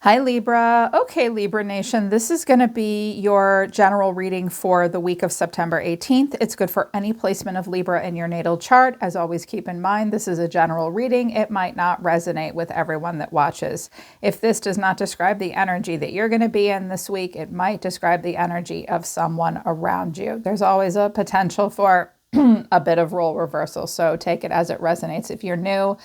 Hi, Libra. Okay, Libra Nation, this is going to be your general reading for the week of September 18th. It's good for any placement of Libra in your natal chart. As always, keep in mind, this is a general reading. It might not resonate with everyone that watches. If this does not describe the energy that you're going to be in this week, it might describe the energy of someone around you. There's always a potential for a bit of role reversal, so take it as it resonates. If you're new,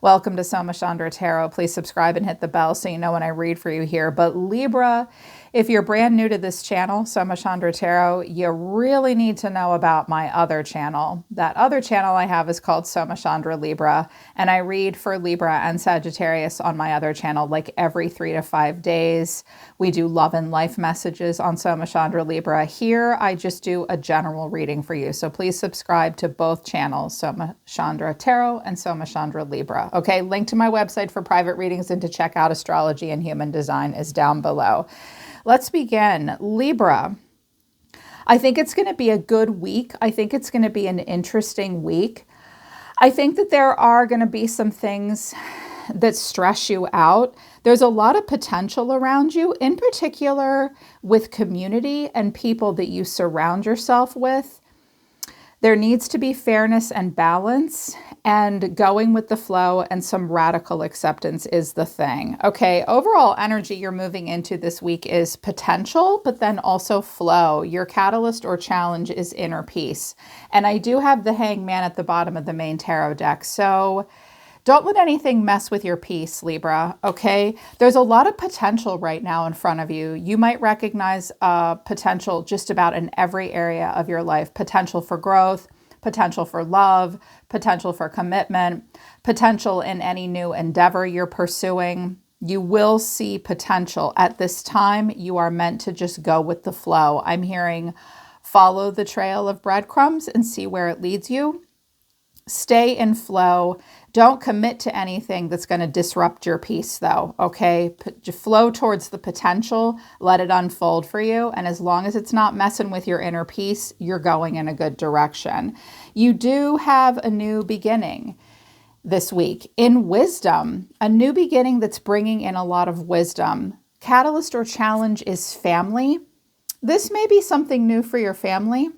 welcome to Soma Chandra Tarot. Please subscribe and hit the bell so you know when I read for you here. But Libra, if you're brand new to this channel, Soma Chandra Tarot, you really need to know about my other channel. That other channel I have is called Soma Chandra Libra, and I read for Libra and Sagittarius on my other channel like every 3 to 5 days. We do love and life messages on Soma Chandra Libra. Here, I just do a general reading for you. So please subscribe to both channels, Soma Chandra Tarot and Soma Chandra Libra. Okay, link to my website for private readings and to check out astrology and human design is down below. Let's begin. Libra, I think it's going to be a good week. I think it's going to be an interesting week. I think that there are going to be some things that stress you out. There's a lot of potential around you, in particular with community and people that you surround yourself with. There needs to be fairness and balance, and going with the flow and some radical acceptance is the thing. Okay, overall energy you're moving into this week is potential, but then also flow. Your catalyst or challenge is inner peace. And I do have the Hangman at the bottom of the main tarot deck. So don't let anything mess with your peace, Libra, okay? There's a lot of potential right now in front of you. You might recognize potential just about in every area of your life. Potential for growth, potential for love, potential for commitment, potential in any new endeavor you're pursuing. You will see potential. At this time, you are meant to just go with the flow. I'm hearing follow the trail of breadcrumbs and see where it leads you. Stay in flow. Don't commit to anything that's going to disrupt your peace, though, okay? Flow towards the potential. Let it unfold for you. And as long as it's not messing with your inner peace, you're going in a good direction. You do have a new beginning this week in wisdom, a new beginning that's bringing in a lot of wisdom. Catalyst or challenge is family. This may be something new for your family.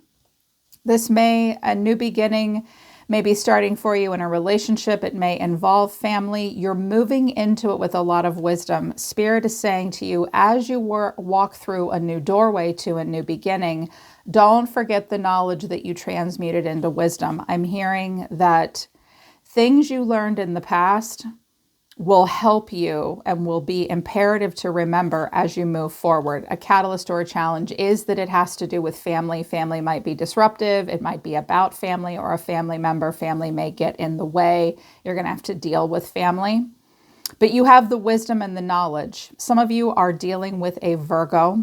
A new beginning may be starting for you in a relationship. It may involve family. You're moving into it with a lot of wisdom. Spirit is saying to you, as you walk through a new doorway to a new beginning, don't forget the knowledge that you transmuted into wisdom. I'm hearing that things you learned in the past will help you and will be imperative to remember as you move forward. A catalyst or a challenge is that it has to do with family. Family might be disruptive. It might be about family or a family member. Family may get in the way. You're going to have to deal with family. But you have the wisdom and the knowledge. Some of you are dealing with a Virgo.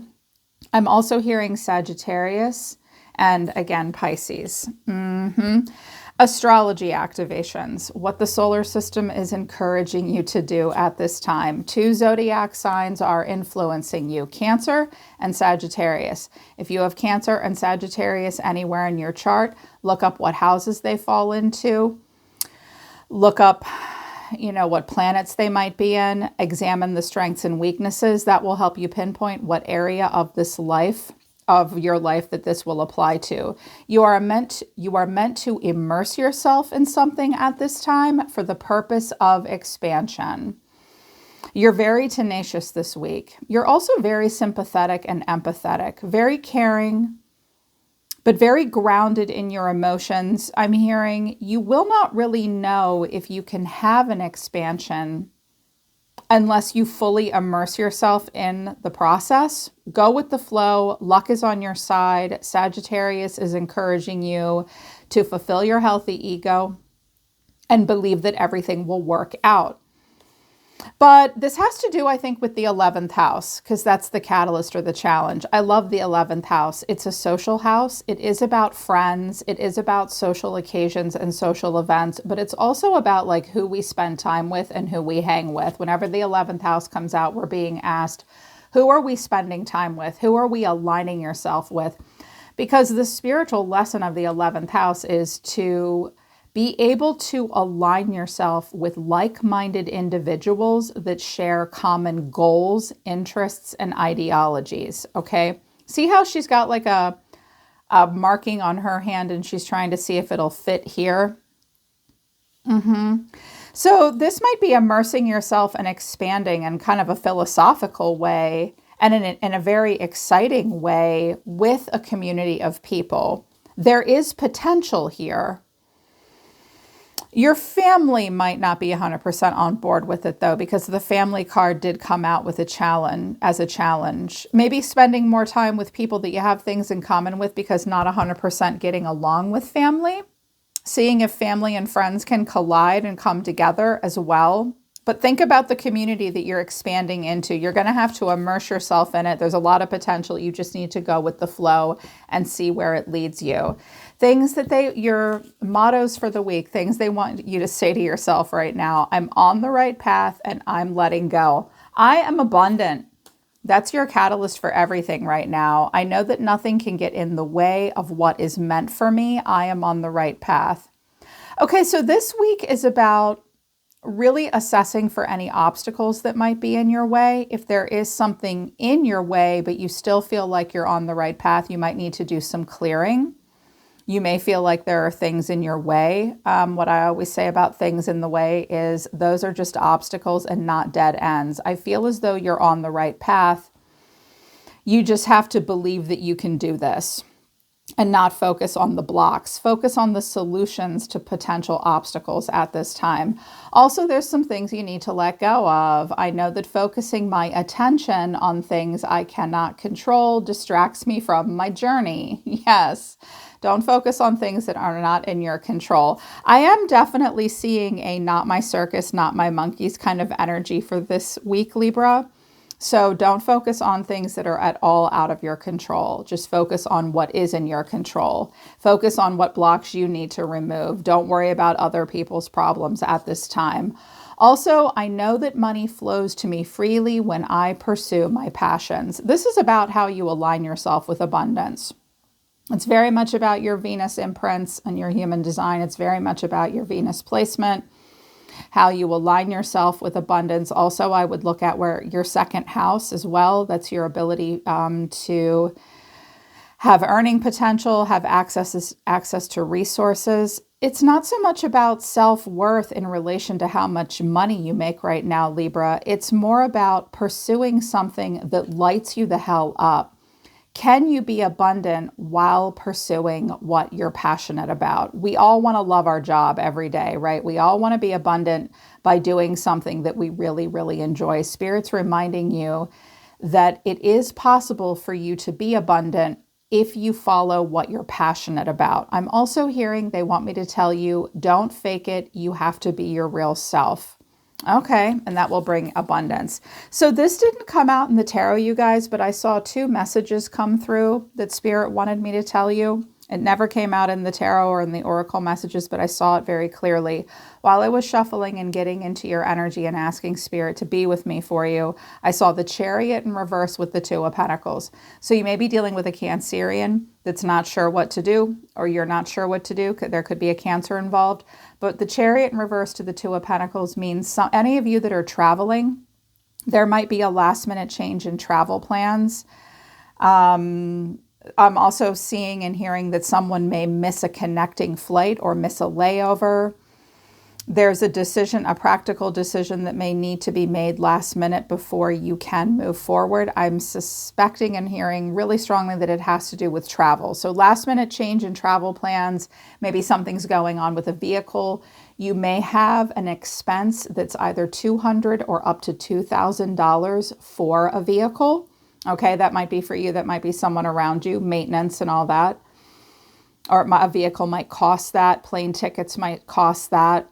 I'm also hearing Sagittarius and again, Pisces. Astrology activations, what the solar system is encouraging you to do at this time. 2 zodiac signs are influencing you, Cancer and Sagittarius. If you have Cancer and Sagittarius anywhere in your chart, look up what houses they fall into. Look up, what planets they might be in. Examine the strengths and weaknesses. That will help you pinpoint what area of your life that this will apply to. You are meant to immerse yourself in something at this time for the purpose of expansion. You're very tenacious this week. You're also very sympathetic and empathetic, very caring, but very grounded in your emotions. I'm hearing you will not really know if you can have an expansion unless you fully immerse yourself in the process. Go with the flow. Luck is on your side. Sagittarius is encouraging you to fulfill your healthy ego and believe that everything will work out. But this has to do, I think, with the 11th house, because that's the catalyst or the challenge. I love the 11th house. It's a social house. It is about friends. It is about social occasions and social events, but it's also about like who we spend time with and who we hang with. Whenever the 11th house comes out, we're being asked, who are we spending time with? Who are we aligning yourself with? Because the spiritual lesson of the 11th house is to Be able to align yourself with like-minded individuals that share common goals, interests, and ideologies, okay? See how she's got like a marking on her hand and she's trying to see if it'll fit here? So this might be immersing yourself and expanding in kind of a philosophical way and in a very exciting way with a community of people. There is potential here. Your family might not be 100% on board with it though, because the family card did come out with a challenge. Maybe spending more time with people that you have things in common with, because not 100% getting along with family. Seeing if family and friends can collide and come together as well. But think about the community that you're expanding into. You're going to have to immerse yourself in it. There's a lot of potential. You just need to go with the flow and see where it leads you. Things that your mottos for the week, things they want you to say to yourself right now. I'm on the right path and I'm letting go. I am abundant. That's your catalyst for everything right now. I know that nothing can get in the way of what is meant for me. I am on the right path. Okay, so this week is about really assessing for any obstacles that might be in your way. If there is something in your way, but you still feel like you're on the right path, you might need to do some clearing. You may feel like there are things in your way. What I always say about things in the way is those are just obstacles and not dead ends. I feel as though you're on the right path. You just have to believe that you can do this and not focus on the blocks. Focus on the solutions to potential obstacles at this time. Also, there's some things you need to let go of. I know that focusing my attention on things I cannot control distracts me from my journey. Yes. Don't focus on things that are not in your control. I am definitely seeing a not my circus, not my monkeys kind of energy for this week, Libra. So don't focus on things that are at all out of your control. Just focus on what is in your control. Focus on what blocks you need to remove. Don't worry about other people's problems at this time. Also, I know that money flows to me freely when I pursue my passions. This is about how you align yourself with abundance. It's very much about your Venus imprints and your human design. It's very much about your Venus placement, how you align yourself with abundance. Also, I would look at where your second house as well. That's your ability to have earning potential, have access to resources. It's not so much about self-worth in relation to how much money you make right now, Libra. It's more about pursuing something that lights you the hell up. Can you be abundant while pursuing what you're passionate about? We all want to love our job every day, right? We all want to be abundant by doing something that we really, really enjoy. Spirit's reminding you that it is possible for you to be abundant if you follow what you're passionate about. I'm also hearing they want me to tell you, don't fake it. You have to be your real self. Okay, and that will bring abundance. So this didn't come out in the tarot, you guys, but I saw two messages come through that Spirit wanted me to tell you. It never came out in the tarot or in the oracle messages, but I saw it very clearly. While I was shuffling and getting into your energy and asking Spirit to be with me for you, I saw the Chariot in reverse with the Two of Pentacles. So you may be dealing with a Cancerian that's not sure what to do, or you're not sure what to do. There could be a Cancer involved. But the Chariot in reverse to the Two of Pentacles means any of you that are traveling, there might be a last minute change in travel plans. I'm also seeing and hearing that someone may miss a connecting flight or miss a layover. There's a decision, a practical decision that may need to be made last minute before you can move forward. I'm suspecting and hearing really strongly that it has to do with travel. So last minute change in travel plans, maybe something's going on with a vehicle. You may have an expense that's either $200 or up to $2,000 for a vehicle. Okay, that might be for you. That might be someone around you, maintenance and all that. Or a vehicle might cost that. Plane tickets might cost that.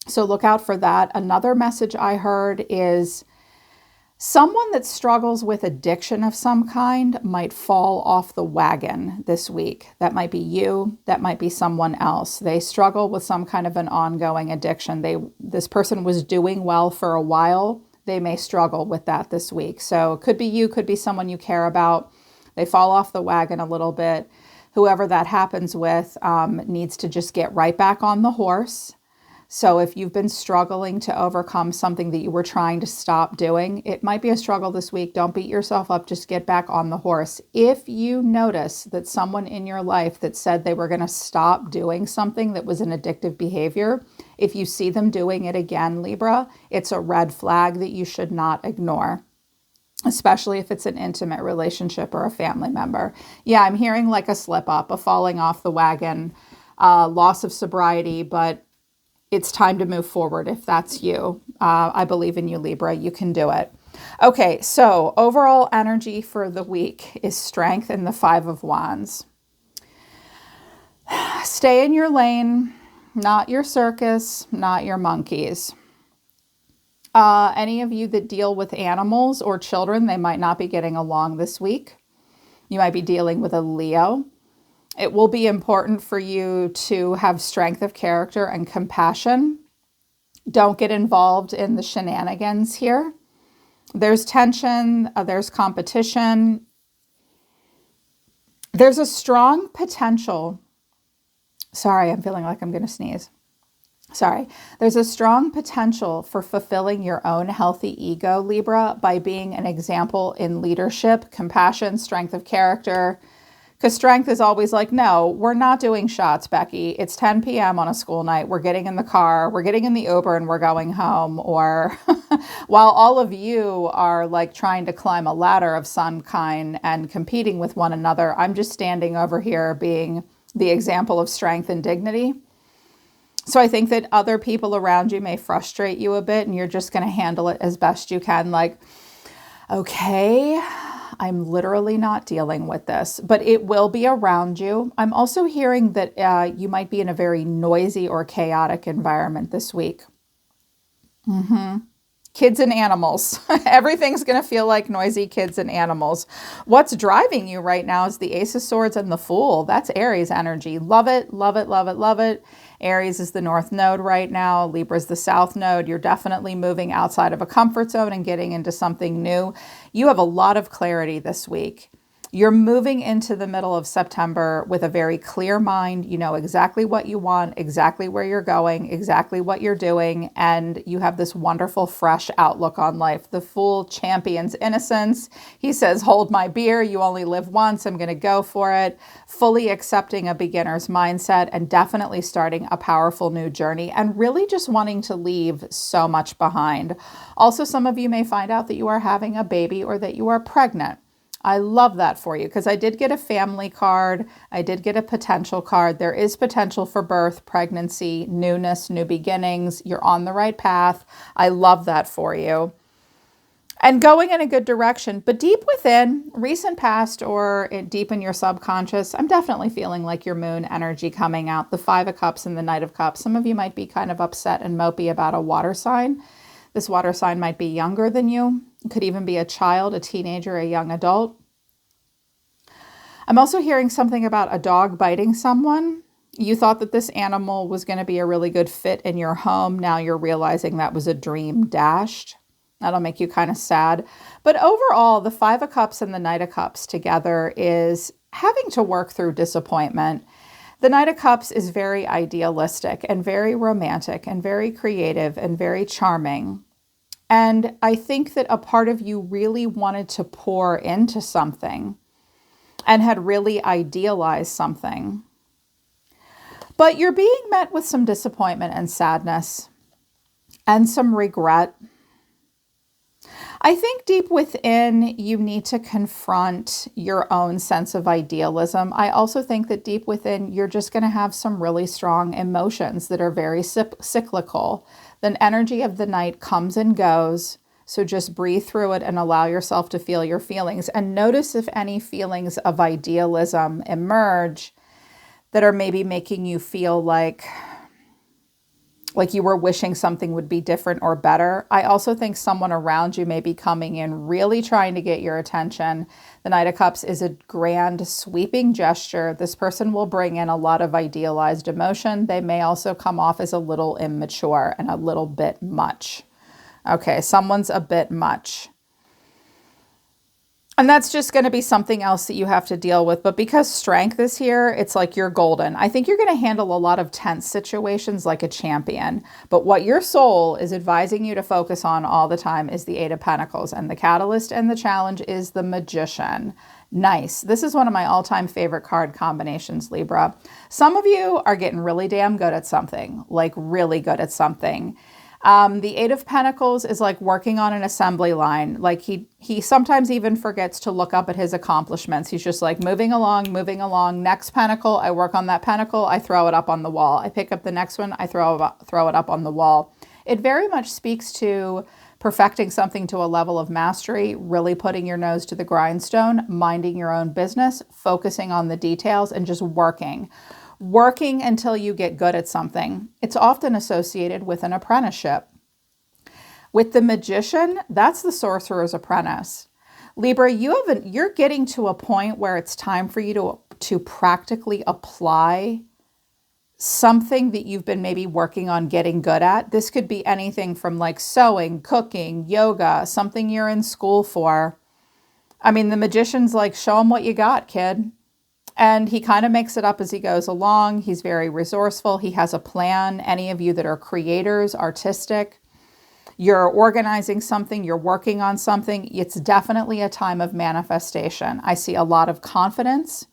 So look out for that. Another message I heard is someone that struggles with addiction of some kind might fall off the wagon this week. That might be you. That might be someone else. They struggle with some kind of an ongoing addiction. This person was doing well for a while. They may struggle with that this week. So it could be you, could be someone you care about. They fall off the wagon a little bit. Whoever that happens with needs to just get right back on the horse. So if you've been struggling to overcome something that you were trying to stop doing, it might be a struggle this week. Don't beat yourself up. Just get back on the horse. If you notice that someone in your life that said they were going to stop doing something that was an addictive behavior, if you see them doing it again, Libra, it's a red flag that you should not ignore, especially if it's an intimate relationship or a family member. Yeah, I'm hearing like a slip up, a falling off the wagon, loss of sobriety, but it's time to move forward if that's you. I believe in you, Libra. You can do it. Okay, so overall energy for the week is strength and the Five of Wands. Stay in your lane, not your circus, not your monkeys. Any of you that deal with animals or children, they might not be getting along this week. You might be dealing with a Leo. It will be important for you to have strength of character and compassion. Don't get involved in the shenanigans here. There's tension, there's competition. There's a strong potential. Sorry, I'm feeling like I'm going to sneeze. Sorry. There's a strong potential for fulfilling your own healthy ego, Libra, by being an example in leadership, compassion, strength of character. Because strength is always like, no, we're not doing shots, Becky. It's 10 p.m. on a school night. We're getting in the car, we're getting in the Uber, and we're going home. Or while all of you are like trying to climb a ladder of some kind and competing with one another, I'm just standing over here being the example of strength and dignity. So I think that other people around you may frustrate you a bit, and you're just going to handle it as best you can. Like, okay, I'm literally not dealing with this, but it will be around you. I'm also hearing that you might be in a very noisy or chaotic environment this week. Kids and animals. Everything's going to feel like noisy kids and animals. What's driving you right now is the Ace of Swords and the Fool. That's Aries energy. Love it, love it, love it, love it. Aries is the North Node right now. Libra is the South Node. You're definitely moving outside of a comfort zone and getting into something new. You have a lot of clarity this week. You're moving into the middle of September with a very clear mind. You know exactly what you want, exactly where you're going, exactly what you're doing, and you have this wonderful, fresh outlook on life. The Fool champions innocence. He says, hold my beer. You only live once. I'm going to go for it. Fully accepting a beginner's mindset and definitely starting a powerful new journey and really just wanting to leave so much behind. Also, some of you may find out that you are having a baby or that you are pregnant. I love that for you because I did get a family card. I did get a potential card. There is potential for birth, pregnancy, newness, new beginnings. You're on the right path. I love that for you. And going in a good direction, but deep within, recent past or deep in your subconscious, I'm definitely feeling like your moon energy coming out, the Five of Cups and the Knight of Cups. Some of you might be kind of upset and mopey about a water sign. This water sign might be younger than you. It could even be a child, a teenager, a young adult. I'm also hearing something about a dog biting someone. You thought that this animal was going to be a really good fit in your home. Now you're realizing that was a dream dashed. That'll make you kind of sad. But overall, the Five of Cups and the Knight of Cups together is having to work through disappointment. The Knight of Cups is very idealistic and very romantic and very creative and very charming. And I think that a part of you really wanted to pour into something and had really idealized something. But you're being met with some disappointment and sadness and some regret. I think deep within, you need to confront your own sense of idealism. I also think that deep within, you're just going to have some really strong emotions that are very cyclical. The energy of the night comes and goes. So just breathe through it and allow yourself to feel your feelings. And notice if any feelings of idealism emerge that are maybe making you feel like you were wishing something would be different or better. I also think someone around you may be coming in really trying to get your attention. The Knight of Cups is a grand sweeping gesture. This person will bring in a lot of idealized emotion. They may also come off as a little immature and a little bit much. Okay, someone's a bit much. And that's just going to be something else that you have to deal with. But because strength is here, it's like you're golden. I think you're going to handle a lot of tense situations like a champion. But what your soul is advising you to focus on all the time is the Eight of Pentacles. And the catalyst and the challenge is the Magician. Nice. This is one of my all-time favorite card combinations, Libra. Some of you are getting really damn good at something, like really good at something. The Eight of Pentacles is like working on an assembly line. Like he sometimes even forgets to look up at his accomplishments. He's just like moving along, moving along. Next pentacle, I work on that pentacle. I throw it up on the wall. I pick up the next one. I throw it up on the wall. It very much speaks to perfecting something to a level of mastery, really putting your nose to the grindstone, minding your own business, focusing on the details, and just working until you get good at something. It's often associated with an apprenticeship. With the Magician, that's the Sorcerer's Apprentice. Libra, you're getting to a point where it's time for you to practically apply something that you've been maybe working on getting good at. This could be anything from like sewing, cooking, yoga, something you're in school for. I mean, the Magician's like, show them what you got, kid. And he kind of makes it up as he goes along. He's very resourceful. He has a plan. Any of you that are creators, artistic, you're organizing something, you're working on something, it's definitely a time of manifestation. I see a lot of confidence.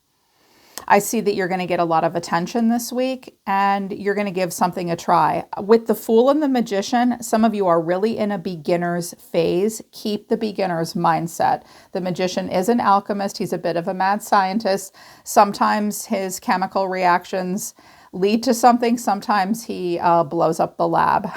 I see that you're going to get a lot of attention this week and you're going to give something a try. With the Fool and the Magician, some of you are really in a beginner's phase. Keep the beginner's mindset. The Magician is an alchemist. He's a bit of a mad scientist. Sometimes his chemical reactions lead to something. Sometimes he blows up the lab.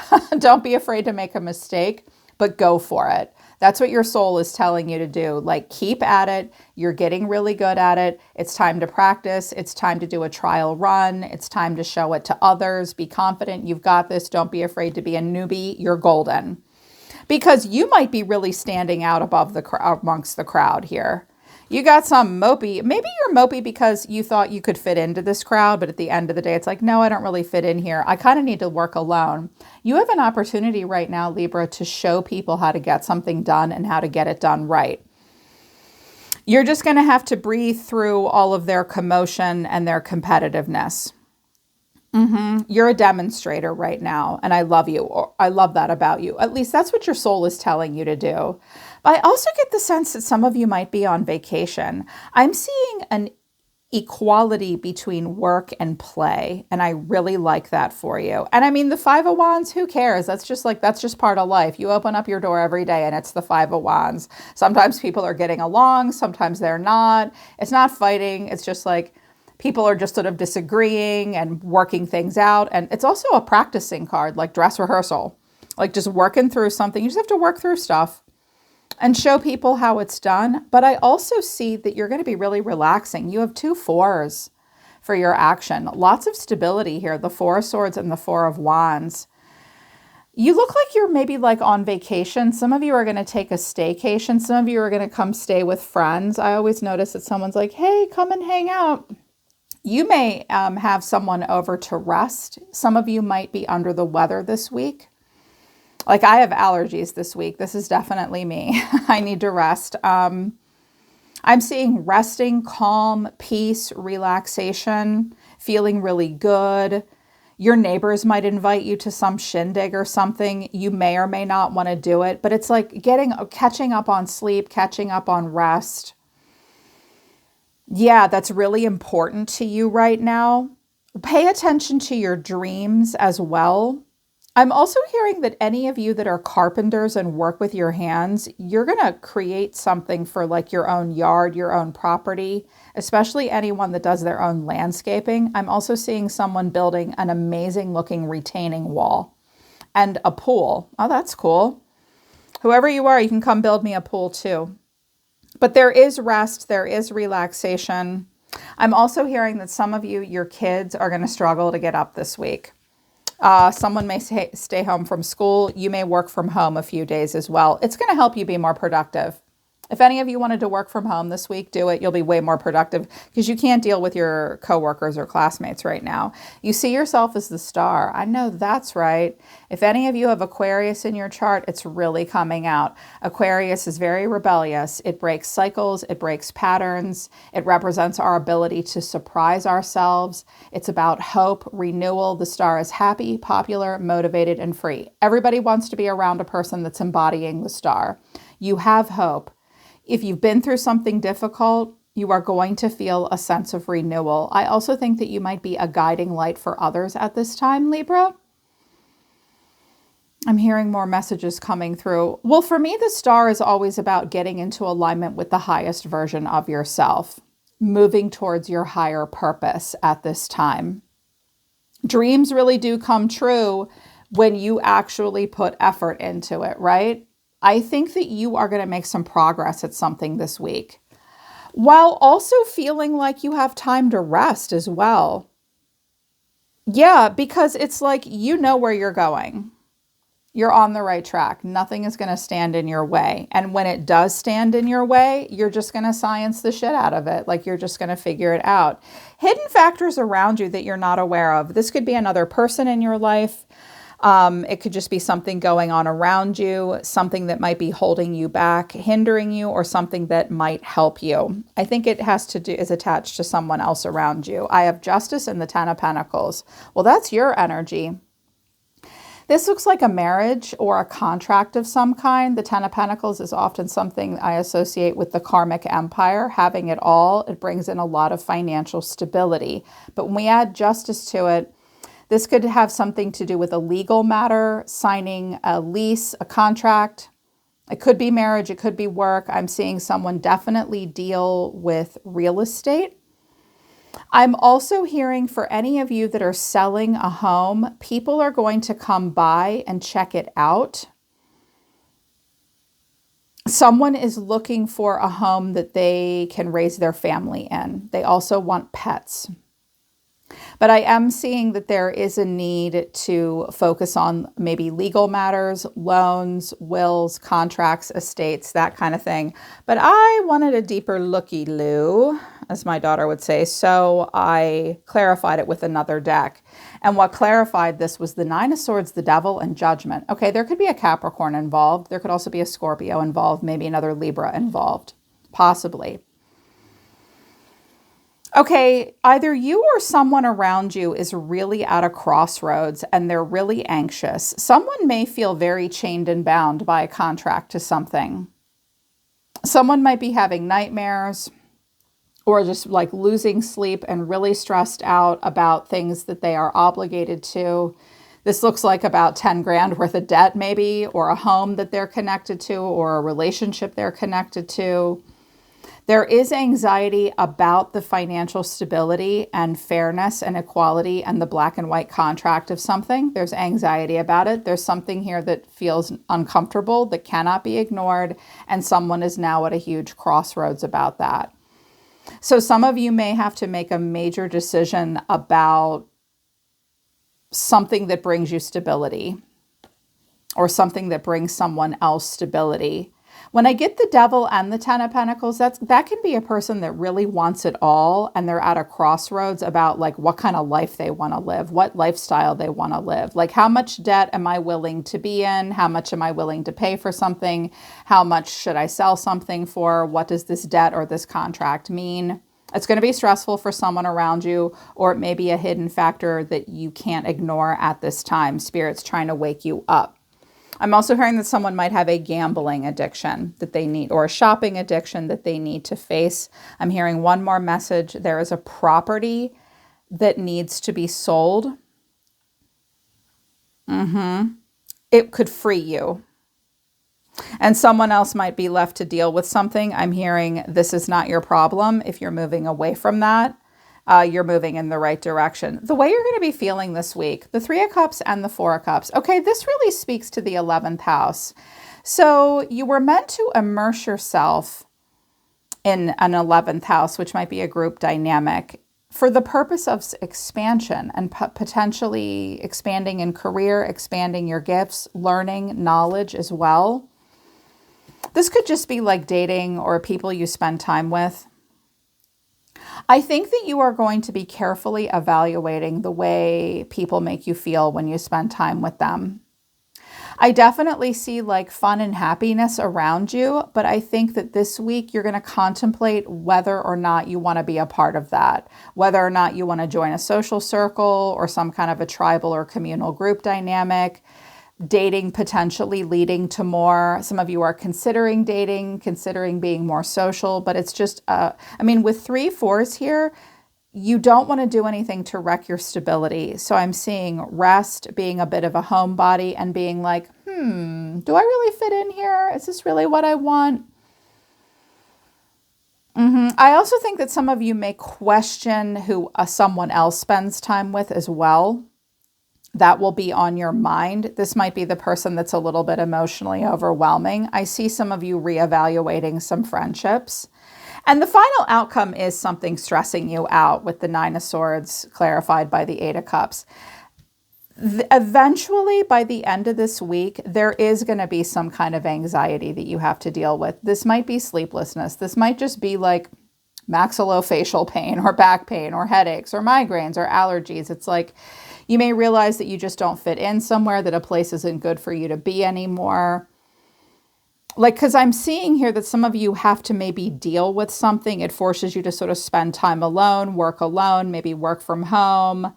Don't be afraid to make a mistake, but go for it. That's what your soul is telling you to do. Like, keep at it. You're getting really good at it. It's time to practice. It's time to do a trial run. It's time to show it to others. Be confident. You've got this. Don't be afraid to be a newbie. You're golden. Because you might be really standing out amongst the crowd here. You got some mopey. Maybe you're mopey because you thought you could fit into this crowd, but at the end of the day, it's like, no, I don't really fit in here. I kind of need to work alone. You have an opportunity right now, Libra, to show people how to get something done and how to get it done right. You're just going to have to breathe through all of their commotion and their competitiveness. You're a demonstrator right now, and I love you. Or I love that about you. At least that's what your soul is telling you to do. But I also get the sense that some of you might be on vacation. I'm seeing an equality between work and play, and I really like that for you. And I mean, the Five of Wands, who cares? That's just part of life. You open up your door every day and it's the Five of Wands. Sometimes people are getting along, sometimes they're not. It's not fighting. It's just like people are just sort of disagreeing and working things out. And it's also a practicing card, like dress rehearsal, like just working through something. You just have to work through stuff and show people how it's done. But I also see that you're going to be really relaxing. You have 2 4s for your action. Lots of stability here. The 4 of Swords and the 4 of Wands. You look like you're maybe like on vacation. Some of you are going to take a staycation. Some of you are going to come stay with friends. I always notice that someone's like, hey, come and hang out. You may have someone over to rest. Some of you might be under the weather this week. Like, I have allergies this week. This is definitely me. I need to rest. I'm seeing resting, calm, peace, relaxation, feeling really good. Your neighbors might invite you to some shindig or something. You may or may not want to do it, but it's like catching up on sleep, catching up on rest. Yeah, that's really important to you right now. Pay attention to your dreams as well. I'm also hearing that any of you that are carpenters and work with your hands, you're going to create something for like your own yard, your own property, especially anyone that does their own landscaping. I'm also seeing someone building an amazing looking retaining wall and a pool. Oh, that's cool. Whoever you are, you can come build me a pool too. But there is rest, there is relaxation. I'm also hearing that some of you, your kids are going to struggle to get up this week. Someone may stay home from school. You may work from home a few days as well. It's going to help you be more productive. If any of you wanted to work from home this week, do it. You'll be way more productive because you can't deal with your coworkers or classmates right now. You see yourself as the star. I know that's right. If any of you have Aquarius in your chart, it's really coming out. Aquarius is very rebellious. It breaks cycles. It breaks patterns. It represents our ability to surprise ourselves. It's about hope, renewal. The star is happy, popular, motivated, and free. Everybody wants to be around a person that's embodying the star. You have hope. If you've been through something difficult, you are going to feel a sense of renewal. I also think that you might be a guiding light for others at this time, Libra. I'm hearing more messages coming through. Well, for me, the star is always about getting into alignment with the highest version of yourself, moving towards your higher purpose at this time. Dreams really do come true when you actually put effort into it, right? I think that you are going to make some progress at something this week, while also feeling like you have time to rest as well. Yeah, because it's like you know where you're going. You're on the right track. Nothing is going to stand in your way. And when it does stand in your way, you're just going to science the shit out of it. Like you're just going to figure it out. Hidden factors around you that you're not aware of. This could be another person in your life. It could just be something going on around you, something that might be holding you back, hindering you, or something that might help you. I think it is attached to someone else around you. I have Justice and the Ten of Pentacles. Well, that's your energy. This looks like a marriage or a contract of some kind. The Ten of Pentacles is often something I associate with the karmic empire. Having it all, it brings in a lot of financial stability. But when we add Justice to it, this could have something to do with a legal matter, signing a lease, a contract. It could be marriage. It could be work. I'm seeing someone definitely deal with real estate. I'm also hearing for any of you that are selling a home, people are going to come by and check it out. Someone is looking for a home that they can raise their family in. They also want pets. But I am seeing that there is a need to focus on maybe legal matters, loans, wills, contracts, estates, that kind of thing. But I wanted a deeper looky-loo, as my daughter would say, so I clarified it with another deck. And what clarified this was the Nine of Swords, the Devil, and Judgment. Okay, there could be a Capricorn involved. There could also be a Scorpio involved, maybe another Libra involved, possibly. Okay, either you or someone around you is really at a crossroads and they're really anxious. Someone may feel very chained and bound by a contract to something. Someone might be having nightmares or just like losing sleep and really stressed out about things that they are obligated to. This looks like about 10 grand worth of debt maybe, or a home that they're connected to, or a relationship they're connected to. There is anxiety about the financial stability and fairness and equality and the black and white contract of something. There's anxiety about it. There's something here that feels uncomfortable, that cannot be ignored, and someone is now at a huge crossroads about that. So some of you may have to make a major decision about something that brings you stability or something that brings someone else stability. When I get the Devil and the Ten of Pentacles, that can be a person that really wants it all and they're at a crossroads about like what kind of life they want to live, what lifestyle they want to live. Like how much debt am I willing to be in? How much am I willing to pay for something? How much should I sell something for? What does this debt or this contract mean? It's going to be stressful for someone around you, or it may be a hidden factor that you can't ignore at this time. Spirit's trying to wake you up. I'm also hearing that someone might have a gambling addiction that they need, or a shopping addiction that they need to face. I'm hearing one more message. There is a property that needs to be sold. It could free you. And someone else might be left to deal with something. I'm hearing this is not your problem. If you're moving away from that, you're moving in the right direction. The way you're going to be feeling this week, the Three of Cups and the Four of Cups. Okay, this really speaks to the 11th house. So you were meant to immerse yourself in an 11th house, which might be a group dynamic, for the purpose of expansion and potentially expanding in career, expanding your gifts, learning, knowledge as well. This could just be like dating or people you spend time with. I think that you are going to be carefully evaluating the way people make you feel when you spend time with them. I definitely see like fun and happiness around you, but I think that this week you're going to contemplate whether or not you want to be a part of that, whether or not you want to join a social circle or some kind of a tribal or communal group dynamic, dating potentially leading to more. Some of you are considering dating, considering being more social, but it's just, with 3 4s here, you don't want to do anything to wreck your stability. So I'm seeing rest, being a bit of a homebody, and being like, do I really fit in here? Is this really what I want? I also think that some of you may question who someone else spends time with as well. That will be on your mind. This might be the person that's a little bit emotionally overwhelming. I see some of you reevaluating some friendships. And the final outcome is something stressing you out with the 9 of Swords clarified by the 8 of Cups. Eventually, by the end of this week, there is going to be some kind of anxiety that you have to deal with. This might be sleeplessness. This might just be like maxillofacial pain or back pain or headaches or migraines or allergies. It's like you may realize that you just don't fit in somewhere, that a place isn't good for you to be anymore. Like, because I'm seeing here that some of you have to maybe deal with something. It forces you to sort of spend time alone, maybe work from home.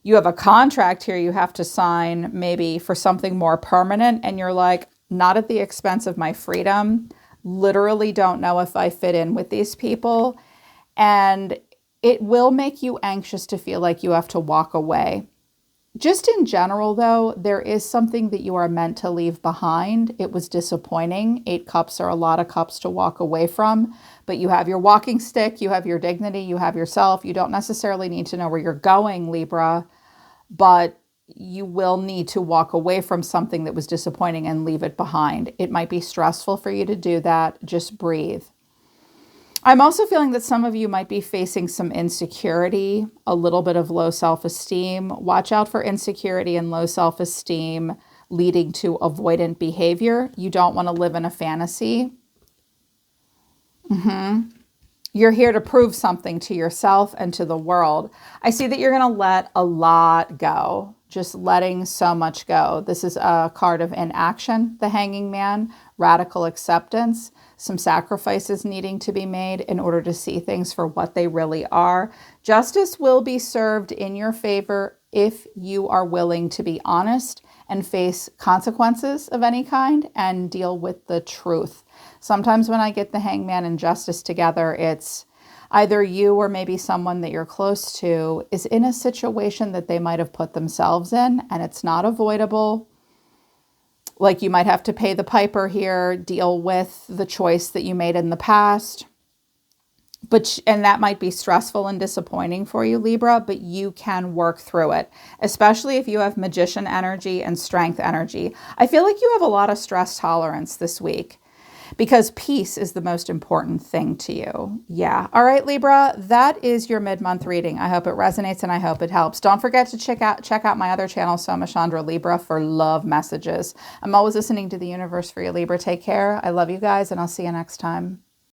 You have a contract here you have to sign maybe for something more permanent. And you're like, not at the expense of my freedom. Literally don't know if I fit in with these people. And it will make you anxious to feel like you have to walk away. Just in general, though, there is something that you are meant to leave behind. It was disappointing. 8 cups are a lot of cups to walk away from, but you have your walking stick, you have your dignity, you have yourself. You don't necessarily need to know where you're going, Libra, but you will need to walk away from something that was disappointing and leave it behind. It might be stressful for you to do that. Just breathe. I'm also feeling that some of you might be facing some insecurity, a little bit of low self-esteem. Watch out for insecurity and low self-esteem leading to avoidant behavior. You don't want to live in a fantasy. You're here to prove something to yourself and to the world. I see that you're going to let a lot go, just letting so much go. This is a card of inaction, the Hanging Man, radical acceptance, some sacrifices needing to be made in order to see things for what they really are. Justice will be served in your favor if you are willing to be honest and face consequences of any kind and deal with the truth. Sometimes when I get the Hangman and Justice together, it's either you or maybe someone that you're close to is in a situation that they might have put themselves in, and it's not avoidable. Like you might have to pay the piper here, deal with the choice that you made in the past. And that might be stressful and disappointing for you, Libra, but you can work through it, especially if you have Magician energy and Strength energy. I feel like you have a lot of stress tolerance this week because peace is the most important thing to you. Yeah. All right, Libra, that is your mid-month reading. I hope it resonates and I hope it helps. Don't forget to check out my other channel, Soma Chandra Libra, for love messages. I'm always listening to the universe for you, Libra. Take care. I love you guys, and I'll see you next time.